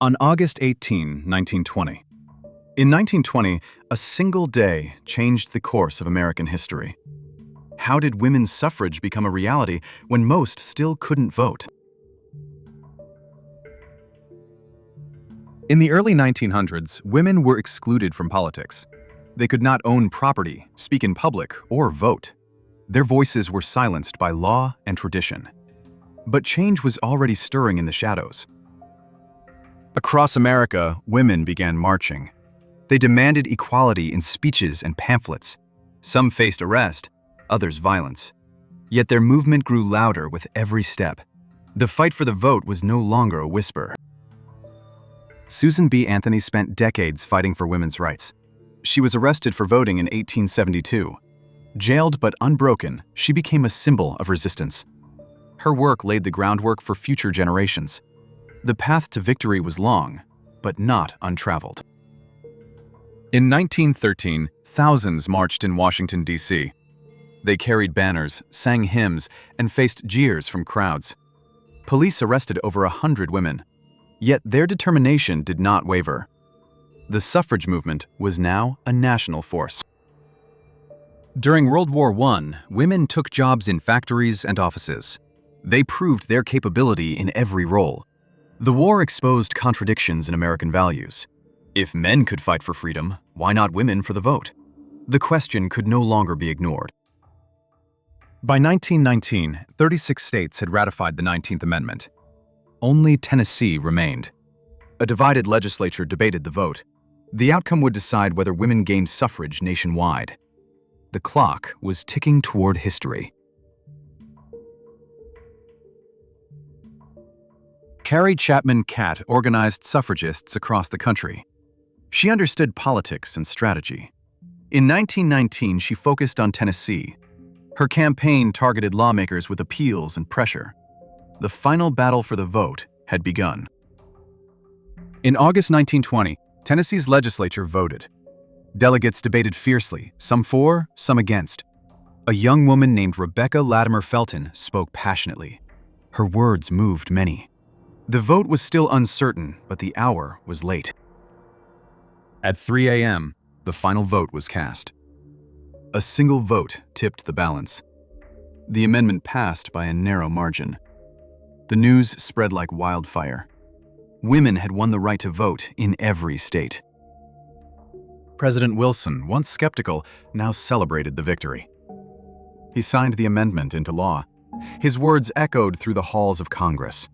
On August 18, 1920. In 1920, a single day changed the course of American history. How did women's suffrage become a reality when most still couldn't vote? In the early 1900s, women were excluded from politics. They could not own property, speak in public, or vote. Their voices were silenced by law and tradition. But change was already stirring in the shadows. Across America, women began marching. They demanded equality in speeches and pamphlets. Some faced arrest, others violence. Yet their movement grew louder with every step. The fight for the vote was no longer a whisper. Susan B. Anthony spent decades fighting for women's rights. She was arrested for voting in 1872. Jailed but unbroken, she became a symbol of resistance. Her work laid the groundwork for future generations. The path to victory was long, but not untraveled. In 1913, thousands marched in Washington, D.C. They carried banners, sang hymns, and faced jeers from crowds. Police arrested over 100 women. Yet their determination did not waver. The suffrage movement was now a national force. During World War I, women took jobs in factories and offices. They proved their capability in every role. The war exposed contradictions in American values. If men could fight for freedom, why not women for the vote? The question could no longer be ignored. By 1919, 36 states had ratified the 19th Amendment. Only Tennessee remained. A divided legislature debated the vote. The outcome would decide whether women gained suffrage nationwide. The clock was ticking toward history. Carrie Chapman Catt organized suffragists across the country. She understood politics and strategy. In 1919, she focused on Tennessee. Her campaign targeted lawmakers with appeals and pressure. The final battle for the vote had begun. In August 1920, Tennessee's legislature voted. Delegates debated fiercely, some for, some against. A young woman named Rebecca Latimer Felton spoke passionately. Her words moved many. The vote was still uncertain, but the hour was late. At 3 a.m., the final vote was cast. A single vote tipped the balance. The amendment passed by a narrow margin. The news spread like wildfire. Women had won the right to vote in every state. President Wilson, once skeptical, now celebrated the victory. He signed the amendment into law. His words echoed through the halls of Congress.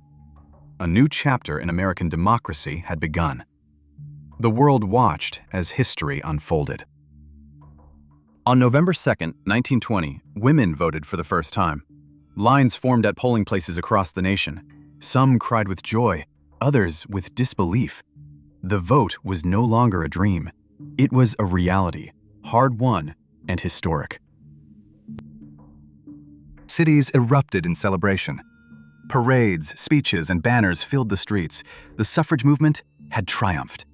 A new chapter in American democracy had begun. The world watched as history unfolded. On November 2, 1920, women voted for the first time. Lines formed at polling places across the nation. Some cried with joy, others with disbelief. The vote was no longer a dream. It was a reality, hard-won and historic. Cities erupted in celebration. Parades, speeches, and banners filled the streets. The suffrage movement had triumphed.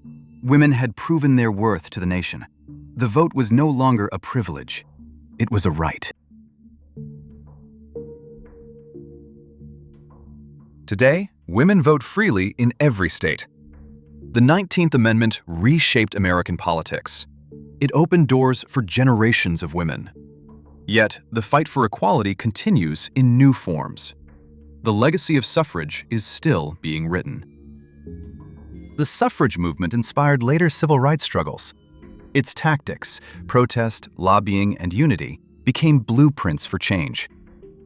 Women had proven their worth to the nation. The vote was no longer a privilege. It was a right. Today, women vote freely in every state. The 19th Amendment reshaped American politics. It opened doors for generations of women. Yet, the fight for equality continues in new forms. The legacy of suffrage is still being written. The suffrage movement inspired later civil rights struggles. Its tactics, protest, lobbying, and unity became blueprints for change.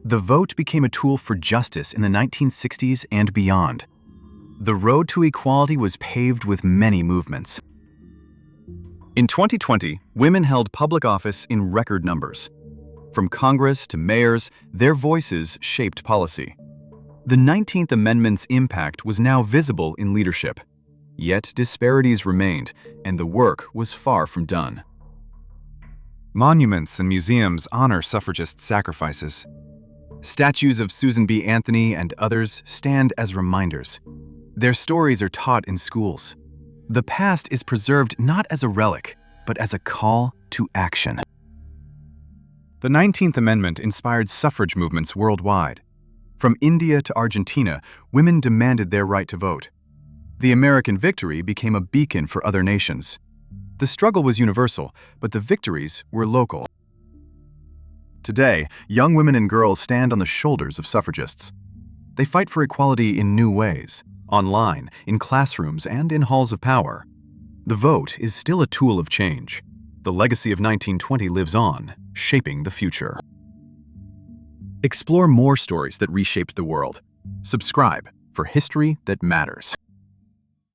The vote became a tool for justice in the 1960s and beyond. The road to equality was paved with many movements. In 2020, women held public office in record numbers. From Congress to mayors, their voices shaped policy. The 19th Amendment's impact was now visible in leadership. Yet disparities remained, and the work was far from done. Monuments and museums honor suffragist sacrifices. Statues of Susan B. Anthony and others stand as reminders. Their stories are taught in schools. The past is preserved not as a relic, but as a call to action. The 19th Amendment inspired suffrage movements worldwide. From India to Argentina, women demanded their right to vote. The American victory became a beacon for other nations. The struggle was universal, but the victories were local. Today, young women and girls stand on the shoulders of suffragists. They fight for equality in new ways, online, in classrooms, and in halls of power. The vote is still a tool of change. The legacy of 1920 lives on, shaping the future. Explore more stories that reshaped the world. Subscribe for history that matters.